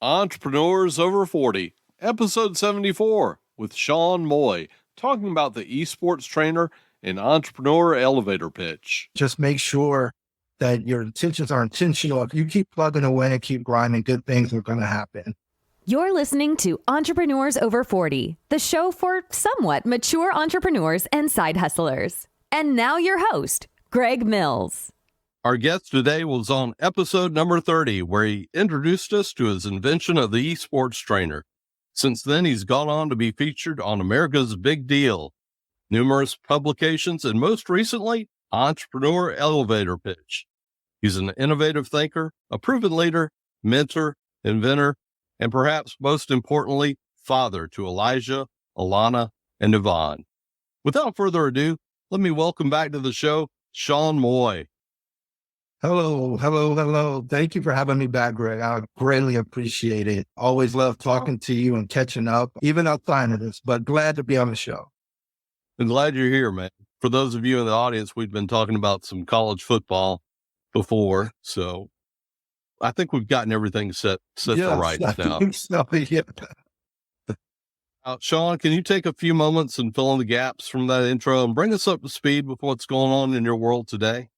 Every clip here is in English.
Entrepreneurs Over 40, episode 74, with Shawn Moye, talking about the esports trainer and entrepreneur elevator pitch. Just make sure that your intentions are intentional. If you keep plugging away and keep grinding, good things are going to happen. You're listening to Entrepreneurs Over 40, the show for somewhat mature entrepreneurs and side hustlers. And now your host, Greg Mills. Our guest today was on episode number 30, where he introduced us to his invention of the esports trainer. Since then, he's gone on to be featured on America's Big Deal, numerous publications, and most recently, Entrepreneur Elevator Pitch. He's an innovative thinker, a proven leader, mentor, inventor, and perhaps most importantly, father to Elijah, Alana, and Yvonne. Without further ado, let me welcome back to the show, Shawn Moye. Hello. Thank you for having me back, Greg. I greatly appreciate it. Always love talking to you and catching up, even outside of this, but glad to be on the show. I'm glad you're here, man. For those of you in the audience, we've been talking about some college football before, so I think we've gotten everything set to right now. So, yeah. Shawn, can you take a few moments and fill in the gaps from that intro and bring us up to speed with what's going on in your world today?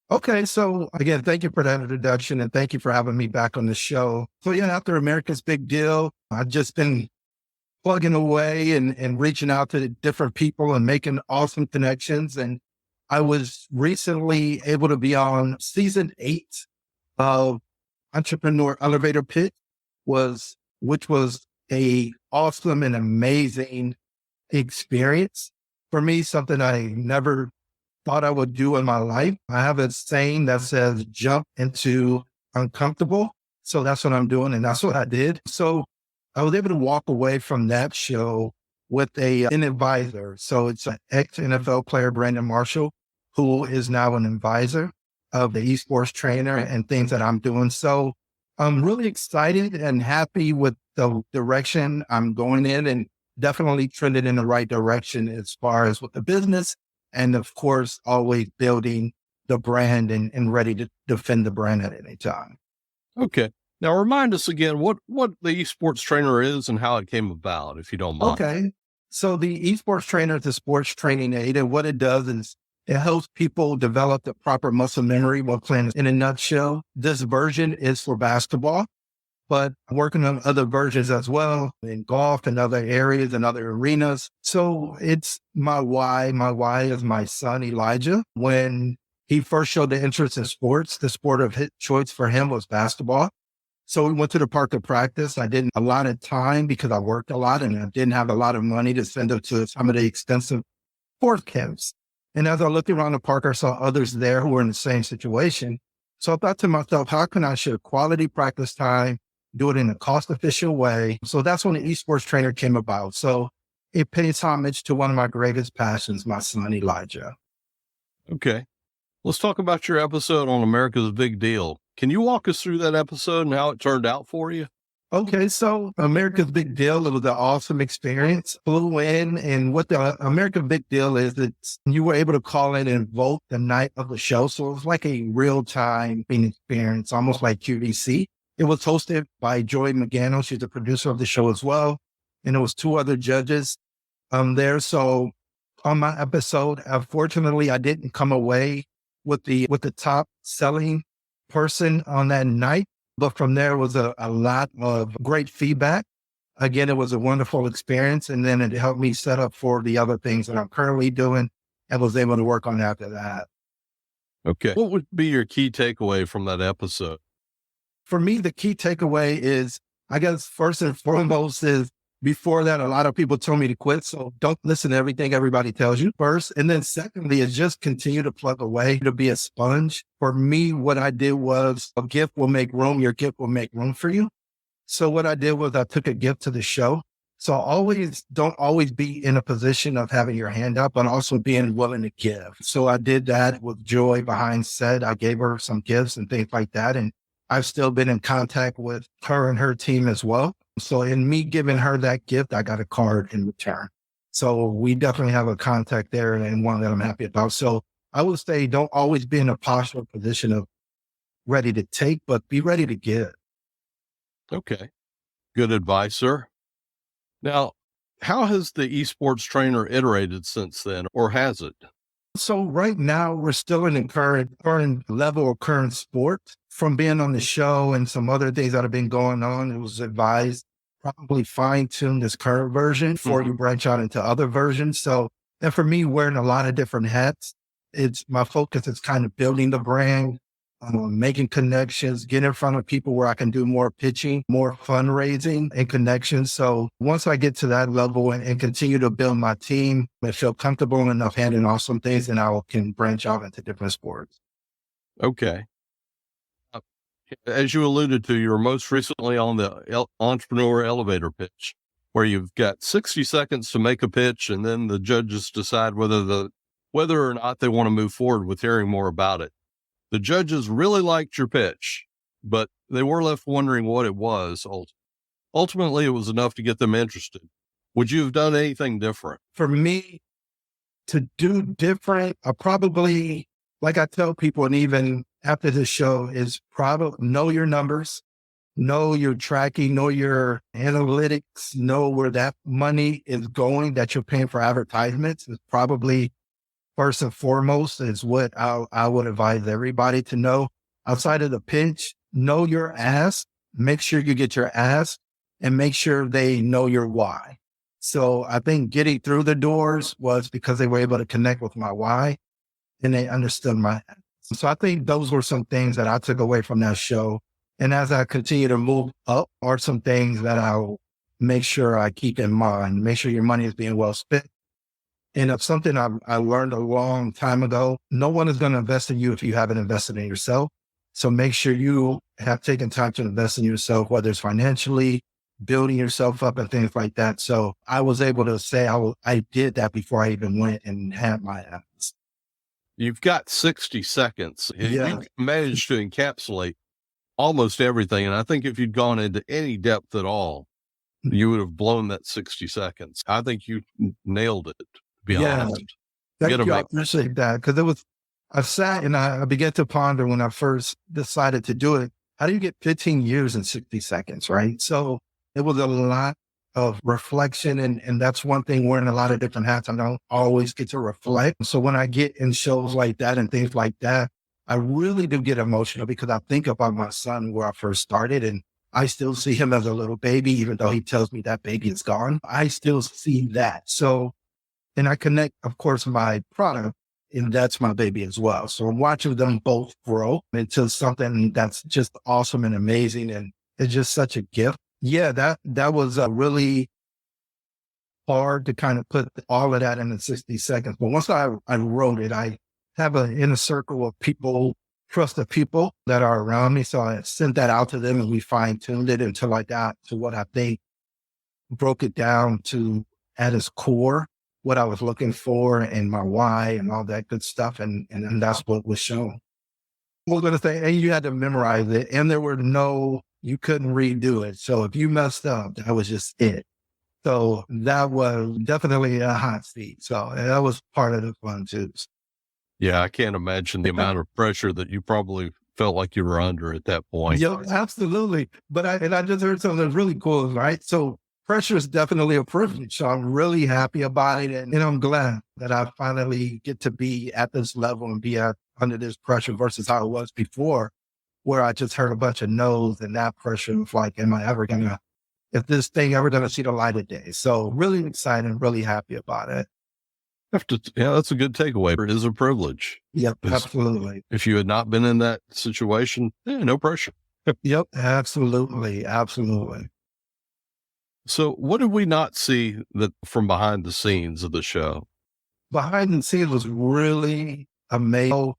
Okay, so again, thank you for that introduction and thank you for having me back on the show. So yeah, after America's Big Deal, I've just been plugging away and reaching out to different people and making awesome connections. And I was recently able to be on season 8 of Entrepreneur Elevator Pitch, which was a awesome and amazing experience for me, something I never thought I would do in my life. I have a saying that says, jump into uncomfortable. So that's what I'm doing. And that's what I did. So I was able to walk away from that show with an advisor. So it's an ex-NFL player, Brandon Marshall, who is now an advisor of the esports trainer and things that I'm doing. So I'm really excited and happy with the direction I'm going in, and definitely trending in the right direction as far as with the business. And of course, always building the brand and ready to defend the brand at any time. Okay. Now remind us again what the esports trainer is and how it came about, if you don't mind. Okay. So the esports trainer is a sports training aid. And what it does is it helps people develop the proper muscle memory while playing. In a nutshell, this version is for basketball, but I'm working on other versions as well in golf and other areas and other arenas. So it's my why. My why is my son, Elijah. When he first showed the interest in sports, the sport of his choice for him was basketball. So we went to the park to practice. I didn't a lot of time because I worked a lot and I didn't have a lot of money to send him to some of the expensive sport camps. And as I looked around the park, I saw others there who were in the same situation. So I thought to myself, how can I share quality practice time, do it in a cost-efficient way? So that's when the esports trainer came about. So it pays homage to one of my greatest passions, my son, Elijah. Okay. Let's talk about your episode on America's Big Deal. Can you walk us through that episode and how it turned out for you? Okay, so America's Big Deal, it was an awesome experience. Flew in, and what the American Big Deal is, it's you were able to call in and vote the night of the show. So it was like a real-time experience, almost like QVC. It was hosted by Joy McGannell. She's the producer of the show as well. And there was 2 other judges there. So on my episode, unfortunately, I didn't come away with the top selling person on that night. But from there was a lot of great feedback. Again, it was a wonderful experience. And then it helped me set up for the other things that I'm currently doing and was able to work on after that. Okay. What would be your key takeaway from that episode? For me, the key takeaway is, I guess, first and foremost is, before that, a lot of people told me to quit. So don't listen to everything everybody tells you first. And then secondly, is just continue to plug away, to be a sponge. For me, what I did was, a gift will make room. Your gift will make room for you. So what I did was I took a gift to the show. So don't always be in a position of having your hand up, but also being willing to give. So I did that with Joy behind set. I gave her some gifts and things like that. And I've still been in contact with her and her team as well. So in me giving her that gift, I got a card in return. So we definitely have a contact there and one that I'm happy about. So I would say don't always be in a posture position of ready to take, but be ready to give. Okay. Good advice, sir. Now, how has the esports trainer iterated since then, or has it? So right now we're still in the current level of current sport. From being on the show and some other things that have been going on, it was advised probably fine tune this current version before you branch out into other versions. So, and for me, wearing a lot of different hats, it's my focus is kind of building the brand, making connections, get in front of people where I can do more pitching, more fundraising and connections. So once I get to that level and continue to build my team and feel comfortable enough handling off some things, then I can branch out into different sports. Okay. As you alluded to, you were most recently on the entrepreneur elevator pitch, where you've got 60 seconds to make a pitch, and then the judges decide whether or not they want to move forward with hearing more about it. The judges really liked your pitch, but they were left wondering what it was. Ultimately, it was enough to get them interested. Would you have done anything different? For me to do different, I probably, like I tell people, and even after the show, is probably know your numbers, know your tracking, know your analytics, know where that money is going that you're paying for advertisements is probably first and foremost is what I would advise everybody to know. Outside of the pitch, know your ask, make sure you get your ask, and make sure they know your why. So I think getting through the doors was because they were able to connect with my why and they understood my ask. So I think those were some things that I took away from that show. And as I continue to move up are some things that I'll make sure I keep in mind, make sure your money is being well spent. And it's something I learned a long time ago. No one is going to invest in you if you haven't invested in yourself. So make sure you have taken time to invest in yourself, whether it's financially, building yourself up and things like that. So I was able to say I did that before I even went and had my ads. You've got 60 seconds. Yeah. You managed to encapsulate almost everything. And I think if you'd gone into any depth at all, you would have blown that 60 seconds. I think you nailed it, to be honest. Thank you. I appreciate that. Because I sat and I began to ponder when I first decided to do it. How do you get 15 years in 60 seconds, right? So it was a lot of reflection. And that's one thing, wearing a lot of different hats. I don't always get to reflect. So when I get in shows like that and things like that, I really do get emotional because I think about my son where I first started, and I still see him as a little baby, even though he tells me that baby is gone. I still see that. So, and I connect, of course, my product, and that's my baby as well. So I'm watching them both grow into something that's just awesome and amazing. And it's just such a gift. Yeah, that was really hard to kind of put all of that in 60 seconds. But once I wrote it, I have an inner circle of people, trusted people that are around me. So I sent that out to them and we fine tuned it until I got to what I think, broke it down to at its core, what I was looking for and my why and all that good stuff. And that's what was shown. We're going to say, and you had to memorize it. And you couldn't redo it. So if you messed up, that was just it. So that was definitely a hot seat. So that was part of the fun too. Yeah, I can't imagine the amount of pressure that you probably felt like you were under at that point. Yeah, absolutely. But I just heard something that's really cool, right? So pressure is definitely a privilege. So I'm really happy about it. And I'm glad that I finally get to be at this level and be under this pressure versus how it was before, where I just heard a bunch of no's and that pressure of like, is this thing ever going to see the light of day? So really excited, really happy about it. That's a good takeaway. It is a privilege. Yep, absolutely. If you had not been in that situation, no pressure. Yep, absolutely. Absolutely. So what did we not see from behind the scenes of the show? Behind the scenes was really amazing.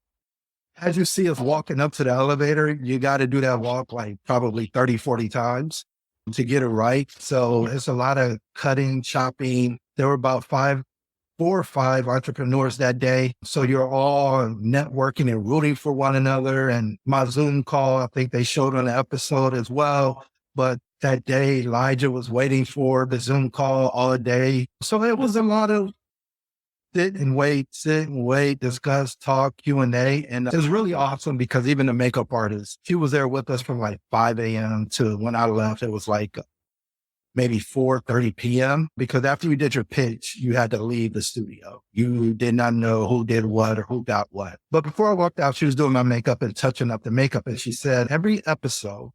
As you see us walking up to the elevator, you got to do that walk like probably 30, 40 times to get it right. So it's a lot of cutting, chopping. There were about 4 or 5 entrepreneurs that day. So you're all networking and rooting for one another. And my Zoom call, I think they showed on the episode as well. But that day, Elijah was waiting for the Zoom call all day. So it was a lot of sit and wait, discuss, talk, Q&A. And it was really awesome because even the makeup artist, she was there with us from like 5 a.m. to when I left, it was like maybe 4:30 p.m. because after you did your pitch, you had to leave the studio. You did not know who did what or who got what. But before I walked out, she was doing my makeup and touching up the makeup. And she said, every episode,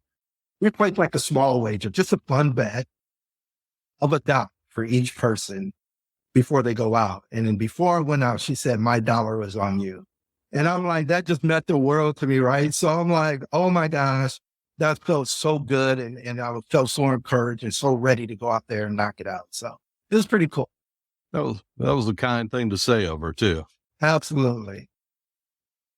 we played like a small wager, just a fun bet of $1 for each person before they go out. And then before I went out, she said, my dollar was on you. And I'm like, that just meant the world to me, right? So I'm like, oh my gosh, that felt so good. And I felt so encouraged and so ready to go out there and knock it out. So it was pretty cool. That was a kind thing to say of her too. Absolutely.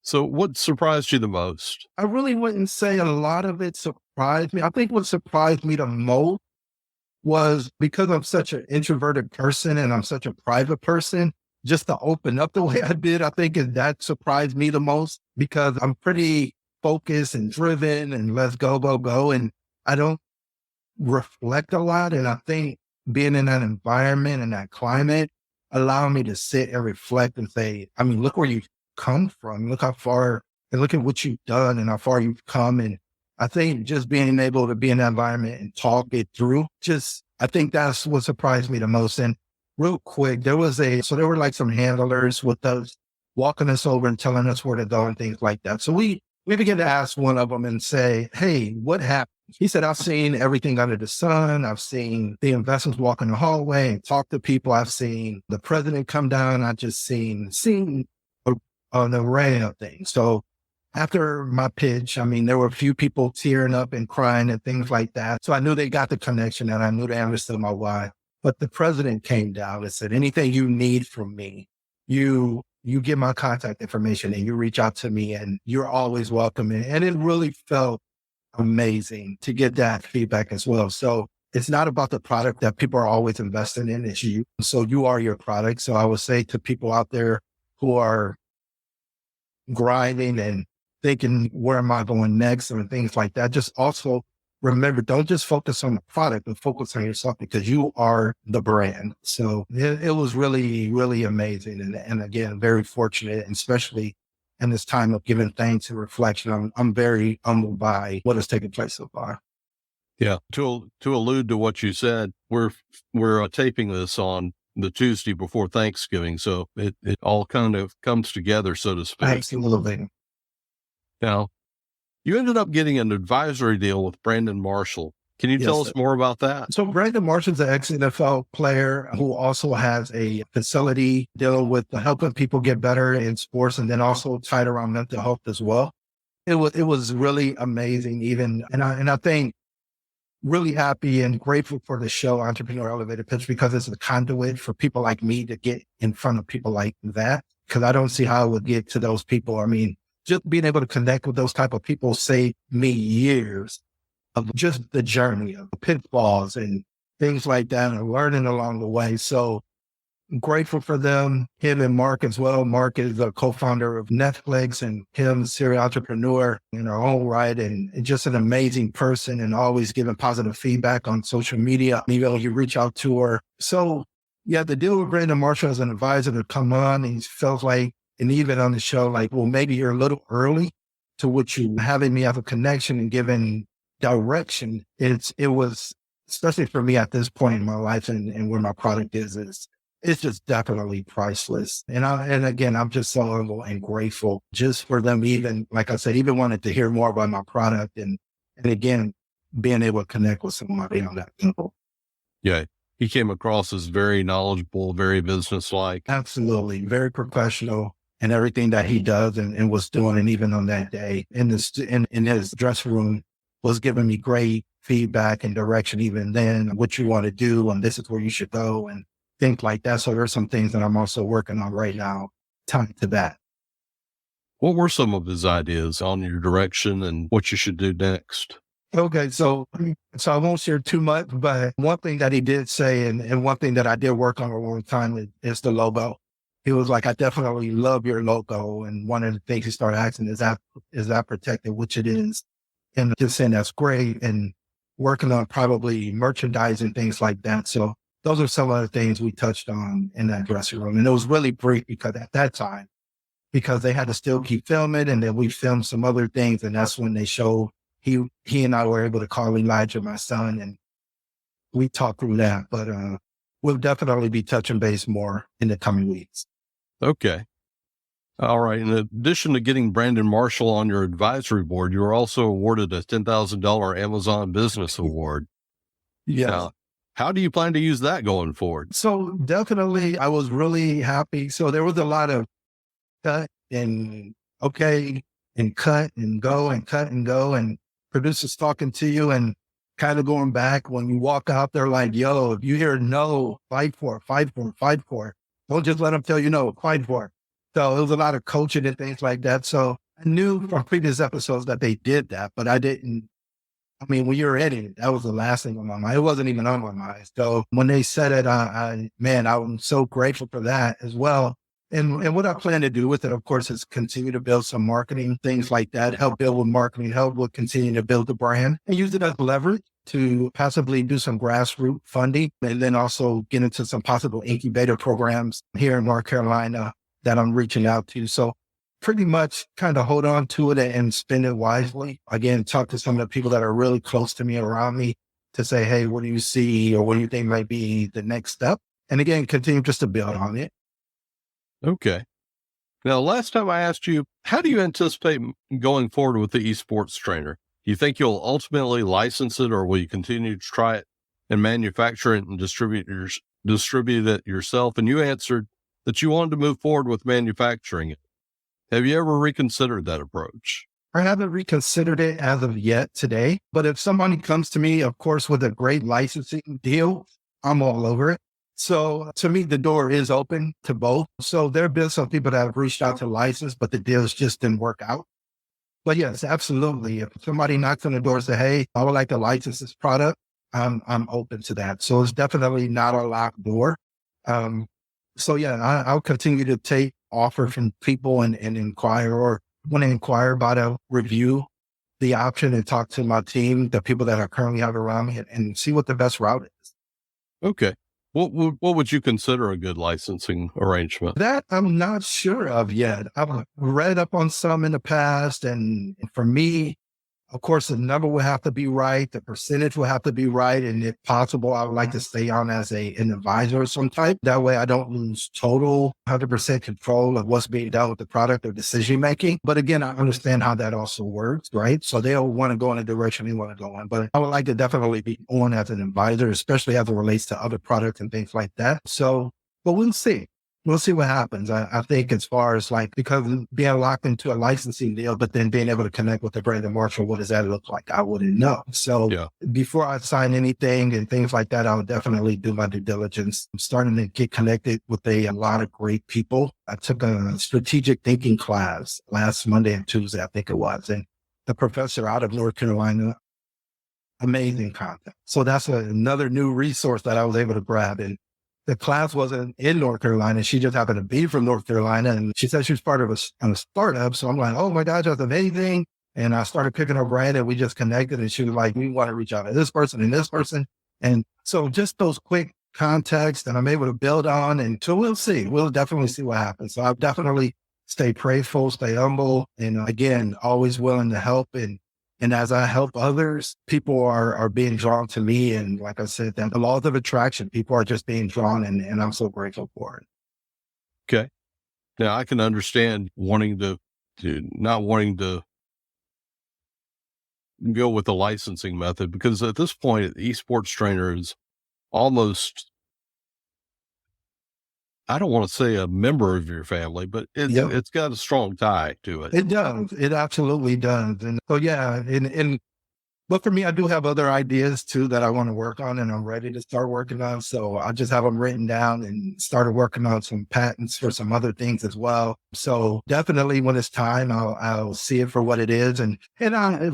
So what surprised you the most? I really wouldn't say a lot of it surprised me. I think what surprised me the most was because I'm such an introverted person and I'm such a private person, just to open up the way I did, I think that surprised me the most because I'm pretty focused and driven and let's go, go, go. And I don't reflect a lot. And I think being in that environment and that climate allowed me to sit and reflect and say, I mean, look where you've come from, look how far and look at what you've done and how far you've come. And I think just being able to be in that environment and talk it through, I think that's what surprised me the most. And real quick, there were like some handlers with us walking us over and telling us where to go and things like that. So we began to ask one of them and say, hey, what happened? He said, I've seen everything under the sun. I've seen the investors walk in the hallway and talk to people. I've seen the president come down. I've just seen an array of things. So after my pitch, I mean, there were a few people tearing up and crying and things like that. So I knew they got the connection and I knew they understood my why. But the president came down and said, anything you need from me, you get my contact information and you reach out to me and you're always welcome. And it really felt amazing to get that feedback as well. So it's not about the product that people are always investing in, it's you. So you are your product. So I would say to people out there who are grinding and thinking, where am I going next and things like that, just also remember, don't just focus on the product, but focus on yourself because you are the brand. So it was really, really amazing. And again, very fortunate, and especially in this time of giving thanks and reflection. I'm very humbled by what has taken place so far. Yeah. To allude to what you said, we're taping this on the Tuesday before Thanksgiving. So it all kind of comes together, so to speak. Absolutely. Now, you ended up getting an advisory deal with Brandon Marshall. Can you tell us more about that? So Brandon Marshall's an ex-NFL player who also has a facility dealing with helping people get better in sports and then also tied around mental health as well. It was really amazing and I think really happy and grateful for the show Entrepreneur Elevator Pitch because it's a conduit for people like me to get in front of people like that because I don't see how I would get to those people. I mean, just being able to connect with those type of people saved me years of just the journey of pitfalls and things like that and learning along the way. So I'm grateful for them, him and Mark as well. Mark is the co-founder of Netflix and him, a serial entrepreneur in her own right and just an amazing person and always giving positive feedback on social media. Even you reach out to her. So yeah, the deal with Brandon Marshall as an advisor to come on, and he felt like, and even on the show, like, well, maybe you're a little early to what you having me have a connection and giving direction. It was, especially for me at this point in my life and where my product is it's just definitely priceless. And again, I'm just so humble and grateful just for them even, like I said, even wanted to hear more about my product and again, being able to connect with somebody on that level. Yeah. He came across as very knowledgeable, very businesslike. Absolutely. Very professional and everything that he does and was doing. And even on that day in his dressing room was giving me great feedback and direction even then, what you want to do and this is where you should go and things like that. So there's some things that I'm also working on right now tied to that. What were some of his ideas on your direction and what you should do next? Okay, so I won't share too much, but one thing that he did say and one thing that I did work on a long time is the logo. He was like, I definitely love your logo. And one of the things he started asking is that protected, which it is. And just saying that's great and working on probably merchandising, things like that. So those are some of the things we touched on in that dressing room. And it was really brief because at that time, because they had to still keep filming and then we filmed some other things. And that's when they showed he and I were able to call Elijah, my son, and we talk through that, but we'll definitely be touching base more in the coming weeks. Okay. All right. In addition to getting Brandon Marshall on your advisory board, you were also awarded a $10,000 Amazon Business Award. Yes. Now, how do you plan to use that going forward? So definitely, I was really happy. So there was a lot of cut and okay and cut and go and cut and go, and producers talking to you and kind of going back when you walk out there like, yo, if you hear no, fight for it, fight for it, fight for it. Don't just let them tell you no, fight for it. So it was a lot of coaching and things like that. So I knew from previous episodes that they did that, but I didn't. I mean, when you're in it, that was the last thing on my mind. It wasn't even on my mind. So when they said it, I'm so grateful for that as well. And what I plan to do with it, of course, is continue to build some marketing, things like that, help build with marketing, help with continue to build the brand and use it as leverage to possibly do some grassroots funding, and then also get into some possible incubator programs here in North Carolina that I'm reaching out to. So pretty much kind of hold on to it and spend it wisely. Again, talk to some of the people that are really close to me, around me, to say, hey, what do you see, or what do you think might be the next step? And again, continue just to build on it. Okay. Now, last time I asked you, how do you anticipate going forward with the esports trainer? Do you think you'll ultimately license it, or will you continue to try it and manufacture it and distribute it yourself? And you answered that you wanted to move forward with manufacturing it. Have you ever reconsidered that approach? I haven't reconsidered it as of yet today, but if somebody comes to me, of course, with a great licensing deal, I'm all over it. So to me, the door is open to both. So there have been some people that have reached out to license, but the deals just didn't work out. But yes, absolutely. If somebody knocks on the door and say, hey, I would like to license this product, I'm open to that. So it's definitely not a locked door. So yeah, I'll continue to take offer from people and inquire, or when I inquire about a review the option and talk to my team, the people that I currently have around me, and see what the best route is. Okay. What would you consider a good licensing arrangement? That I'm not sure of yet. I've read up on some in the past, and for me, of course, the number will have to be right. The percentage will have to be right. And if possible, I would like to stay on as an advisor of some type. That way I don't lose total 100% control of what's being done with the product or decision making. But again, I understand how that also works, right? So they'll want to go in a direction they want to go in. But I would like to definitely be on as an advisor, especially as it relates to other products and things like that. So, but we'll see. We'll see what happens. I think as far as like, because being locked into a licensing deal, but then being able to connect with the Brandon Marshall, what does that look like? I wouldn't know. So before I sign anything and things like that, I would definitely do my due diligence. I'm starting to get connected with a lot of great people. I took a strategic thinking class last Monday and Tuesday, I think it was. And the professor out of North Carolina, amazing content. So that's another new resource that I was able to grab. And the class wasn't in North Carolina. She just happened to be from North Carolina. And she said she was part of a startup. So I'm like, oh my gosh, that's amazing. And I started picking her brain and we just connected. And she was like, we want to reach out to this person and this person. And so just those quick contacts that I'm able to build on. And so we'll see. We'll definitely see what happens. So I'll definitely stay prayerful, stay humble. And again, always willing to help. And as I help others, people are being drawn to me. And like I said, the laws of attraction, people are just being drawn, and I'm so grateful for it. Okay. Now I can understand wanting to not wanting to go with the licensing method, because at this point, the esports trainer is almost, I don't want to say a member of your family, but it's got a strong tie to it. It does. It absolutely does. And so, yeah. But for me, I do have other ideas too that I want to work on, and I'm ready to start working on. So I just have them written down and started working on some patents for some other things as well. So definitely when it's time, I'll see it for what it is. And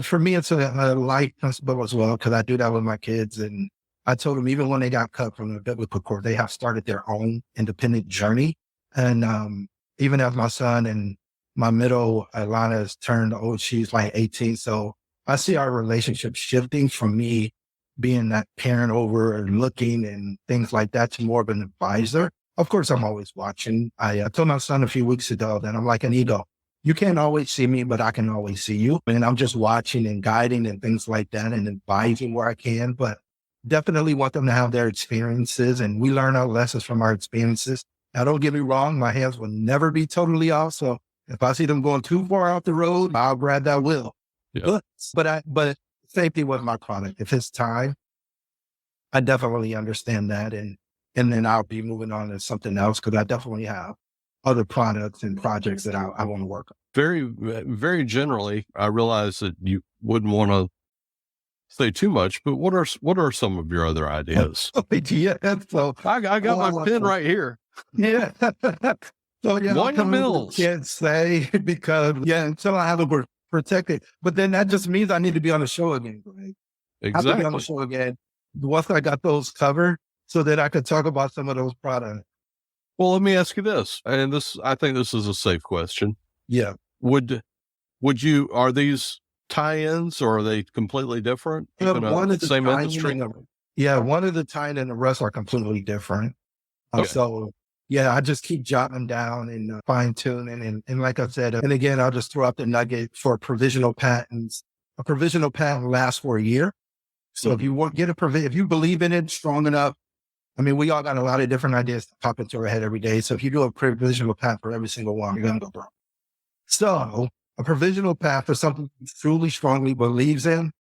for me, it's a life principle as well, because I do that with my kids. And I told them, even when they got cut from the biblical court, they have started their own independent journey. And even as my son and my middle, Alana, has turned old, she's like 18. So I see our relationship shifting from me being that parent over and looking and things like that to more of an advisor. Of course, I'm always watching. I told my son a few weeks ago that I'm like an eagle. You can't always see me, but I can always see you. And I'm just watching and guiding and things like that and advising where I can. But definitely want them to have their experiences, and we learn our lessons from our experiences. Now, don't get me wrong, my hands will never be totally off. So if I see them going too far off the road, I'll grab that wheel. Yeah. But safety was my product. If it's time, I definitely understand that. And then I'll be moving on to something else because I definitely have other products and projects that I want to work on. Very, very generally, I realize that you wouldn't want to say too much, but what are some of your other ideas? Yeah, so I got my pen right here. yeah. So yeah, Wind the mills. Can't say because until I have it protected. But then that just means I need to be on the show again. Right? I have to be on the Exactly. show again once I got those covered, so that I could talk about some of those products. Well, let me ask you this, and I think this is a safe question. Yeah. Are these tie-ins or are they completely different? One of the Same tie-in industry? one of the tie-in and the rest are completely different. Okay. So yeah, I just keep jotting them down and fine tuning. And like I said, and again, I'll just throw out the nugget for provisional patents. A provisional patent lasts for a year. So if you if you believe in it strong enough, I mean, we all got a lot of different ideas that pop into our head every day. So if you do a provisional patent for every single one, you're going to go broke. So a provisional patent for something you truly strongly believe in,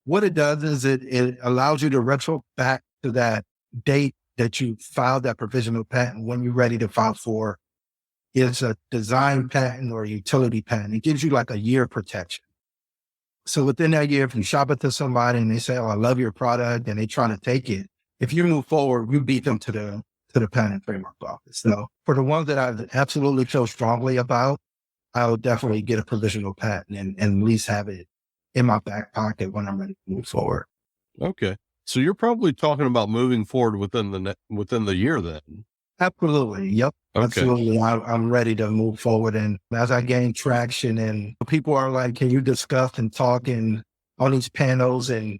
what it does is it allows you to retro back to that date that you filed that provisional patent when you're ready to file for. It's a design patent or a utility patent. It gives you like a year protection. So within that year, if you shop it to somebody and they say, "Oh, I love your product," and they try to take it, if you move forward, you beat them to the patent trademark office. So for the ones that I absolutely feel strongly about, I would definitely get a provisional patent and at least have it in my back pocket when I'm ready to move forward. Okay. So you're probably talking about moving forward within the year then. Absolutely. Yep. Okay. Absolutely. I'm ready to move forward. And as I gain traction and people are like, "Can you discuss and talk on these panels?" And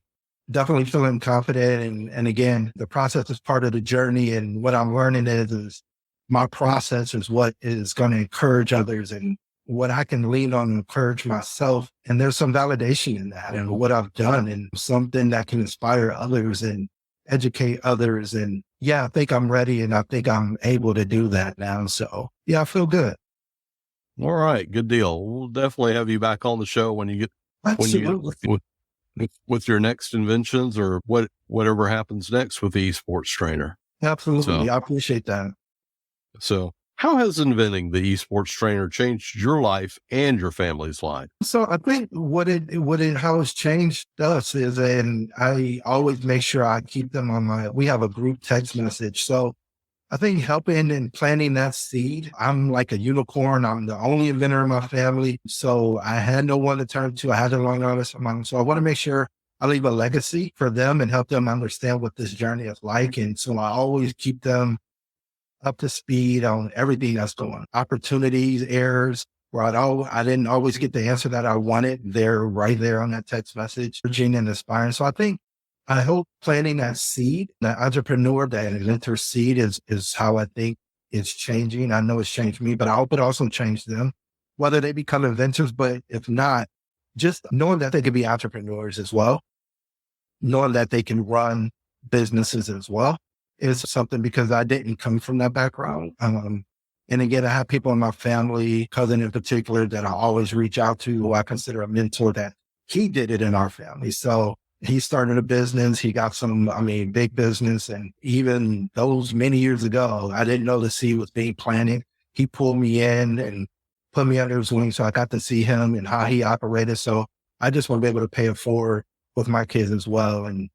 definitely feeling confident. And again, the process is part of the journey. And what I'm learning is my process is what is going to encourage others and what I can lean on and encourage myself. And there's some validation in that and what I've done and something that can inspire others and educate others. And yeah, I think I'm ready and I think I'm able to do that now. So yeah, I feel good. All right. Good deal. We'll definitely have you back on the show when you Absolutely. with your next inventions or whatever happens next with the esports trainer. Absolutely. I appreciate that. So how has inventing the esports trainer changed your life and your family's life? So I think how it's changed us is, and I always make sure I keep them we have a group text message. So I think helping and planting that seed, I'm like a unicorn. I'm the only inventor in my family. So I had no one to turn to. I had to learn all this on my own. So I want to make sure I leave a legacy for them and help them understand what this journey is like. And so I always keep them up to speed on everything that's going on. Opportunities, errors, where I didn't always get the answer that I wanted. They're right there on that text message, urging and inspiring. So I hope planting that seed, that entrepreneur, that inventor seed is how I think it's changing. I know it's changed me, but I hope it also changed them, whether they become inventors, but if not, just knowing that they can be entrepreneurs as well, knowing that they can run businesses as well is something, because I didn't come from that background. And again, I have people in my family, cousin in particular, that I always reach out to, who I consider a mentor, that he did it in our family. So he started a business. He got big business. And even those many years ago, I didn't know the seed was being planted. He pulled me in and put me under his wing. So I got to see him and how he operated. So I just want to be able to pay it forward with my kids as well and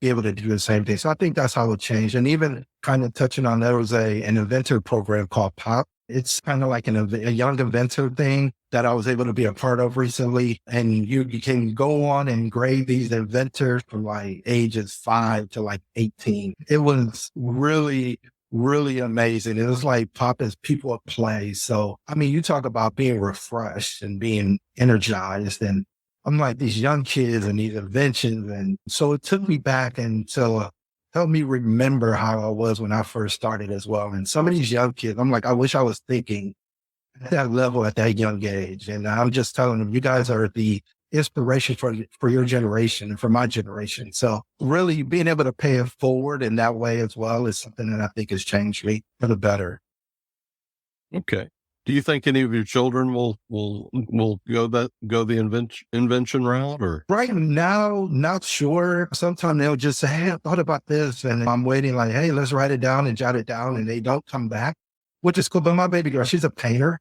be able to do the same thing. So I think that's how it changed. And even kind of touching on, there was an inventor program called POP. It's kind of like a young inventor thing that I was able to be a part of recently. And you can go on and grade these inventors from like ages 5 to like 18. It was really, really amazing. It was like POP is people at play. So, I mean, you talk about being refreshed and being energized, and I'm like these young kids and these inventions. And so it took me back and so helped me remember how I was when I first started as well. And some of these young kids, I'm like, I wish I was thinking at that level at that young age. And I'm just telling them, you guys are the inspiration for your generation and for my generation. So really being able to pay it forward in that way as well is something that I think has changed me for the better. Okay. Do you think any of your children will go the invention route, or? Right now, not sure. Sometimes they'll just say, hey, I thought about this. And I'm waiting like, hey, let's write it down and jot it down. And they don't come back, which is cool. But my baby girl, she's a painter.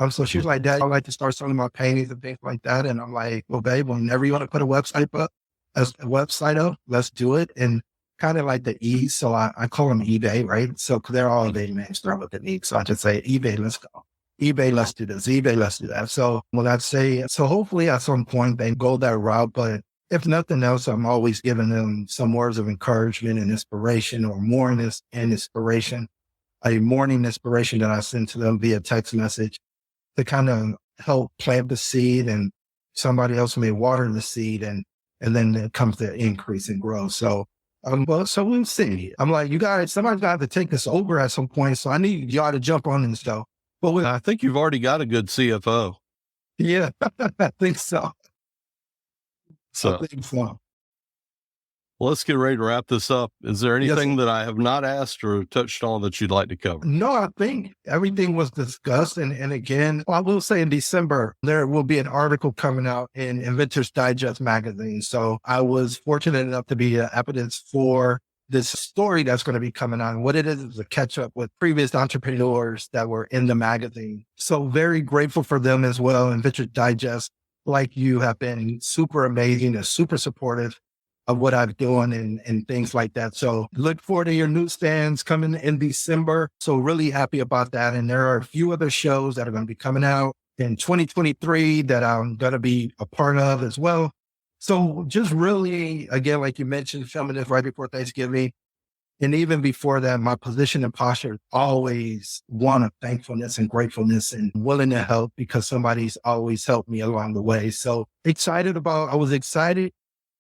So she's like, Dad, I'd like to start selling my paintings and things like that. And I'm like, well, babe, whenever you want to put a website up, let's do it. And kind of like the E. So I call them eBay, right? So they're all eBay names. Start with the E. So I just say, eBay, let's go. eBay, let's do this. eBay, let's do that. So I'd say, so hopefully at some point they go that route. But if nothing else, I'm always giving them some words of encouragement and inspiration, or morning inspiration, a morning inspiration that I send to them via text message to kind of help plant the seed, and somebody else may water the seed, and then it comes to increase and grow. So, so we'll see. I'm like, you guys, somebody's got to take this over at some point. So I need y'all to jump on this though. But I think you've already got a good CFO. Yeah, I think so. So I think so. Well, let's get ready to wrap this up. Is there anything that I have not asked or touched on that you'd like to cover? No, I think everything was discussed. And again, I will say in December, there will be an article coming out in Inventors Digest magazine. So I was fortunate enough to be evidence for this story that's going to be coming on. What it is a catch up with previous entrepreneurs that were in the magazine. So very grateful for them as well. Inventors Digest, like you, have been super amazing and super supportive of what I'm doing and things like that. So look forward to your newsstands coming in December. So really happy about that. And there are a few other shows that are going to be coming out in 2023 that I'm going to be a part of as well. So just really, again, like you mentioned, filming this right before Thanksgiving. And even before that, my position and posture is always one of thankfulness and gratefulness and willing to help, because somebody's always helped me along the way. So I was excited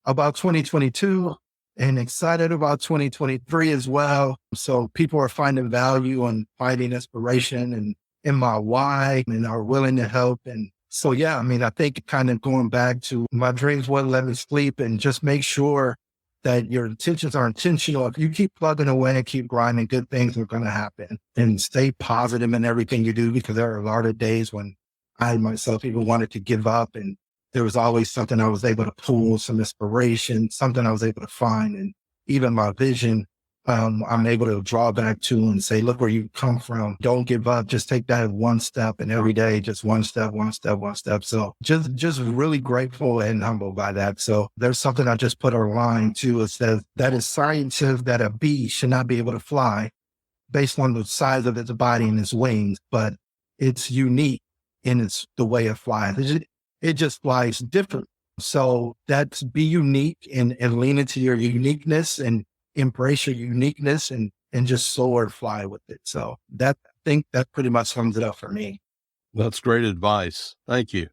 about 2022 and excited about 2023 as well. So people are finding value and finding inspiration and in my why, and are willing to help. And so, yeah, I mean, I think kind of going back to my dreams wouldn't let me sleep, and just make sure that your intentions are intentional. If you keep plugging away and keep grinding, good things are going to happen. And stay positive in everything you do, because there are a lot of days when I myself even wanted to give up, and there was always something I was able to pull, some inspiration, something I was able to find. And even my vision, I'm able to draw back to and say, look where you come from. Don't give up. Just take that one step, and every day, just one step, one step, one step. So just really grateful and humbled by that. So there's something I just put online too. It says that is scientists that a bee should not be able to fly based on the size of its body and its wings, but it's unique in the way it flies. It just flies different. So that's be unique and lean into your uniqueness and embrace your uniqueness and just soar and fly with it. So I think that pretty much sums it up for me. That's great advice. Thank you.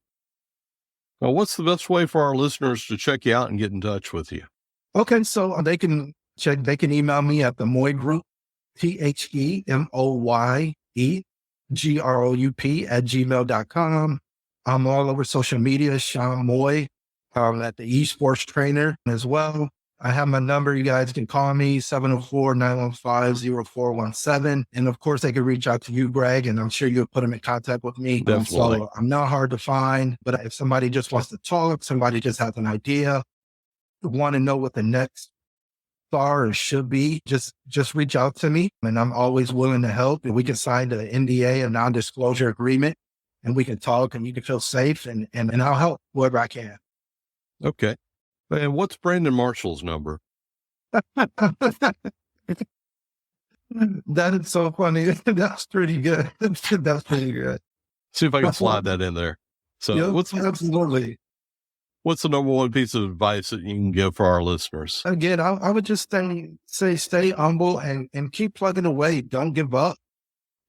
Well, what's the best way for our listeners to check you out and get in touch with you? Okay. So they can email me at the Moye Group, TheMoyegroup@gmail.com. I'm all over social media, Shawn Moye, at the esports trainer as well. I have my number. You guys can call me 704-915-0417. And of course, they can reach out to you, Greg, and I'm sure you'll put them in contact with me. Definitely. So I'm not hard to find, but if somebody just wants to talk, somebody just has an idea, want to know what the next star should be, just reach out to me, and I'm always willing to help. And we can sign the NDA, a non-disclosure agreement, and we can talk, and you can feel safe, and I'll help whoever I can. Okay. And what's Brandon Marshall's number? That is so funny. That's pretty good. That's pretty good. See if I can slide that in there. So Yep, absolutely. What's the number one piece of advice that you can give for our listeners? Again, I would just say stay humble and keep plugging away. Don't give up.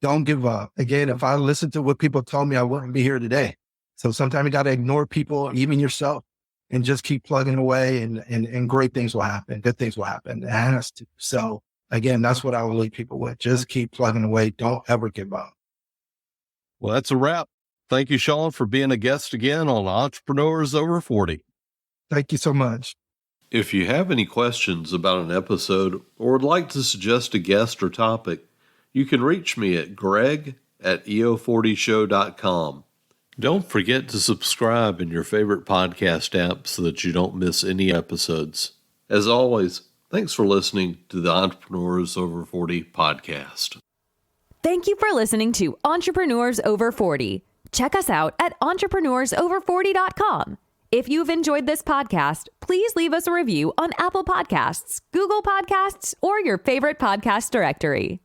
Don't give up. Again, if I listened to what people told me, I wouldn't be here today. So sometimes you got to ignore people, even yourself, and just keep plugging away, and great things will happen. Good things will happen. It has to. So again, that's what I would leave people with. Just keep plugging away. Don't ever give up. Well, that's a wrap. Thank you, Shawn, for being a guest again on Entrepreneurs Over 40. Thank you so much. If you have any questions about an episode or would like to suggest a guest or topic, you can reach me at greg@eo40show.com. Don't forget to subscribe in your favorite podcast app so that you don't miss any episodes. As always, thanks for listening to the Entrepreneurs Over 40 podcast. Thank you for listening to Entrepreneurs Over 40. Check us out at entrepreneursover40.com. If you've enjoyed this podcast, please leave us a review on Apple Podcasts, Google Podcasts, or your favorite podcast directory.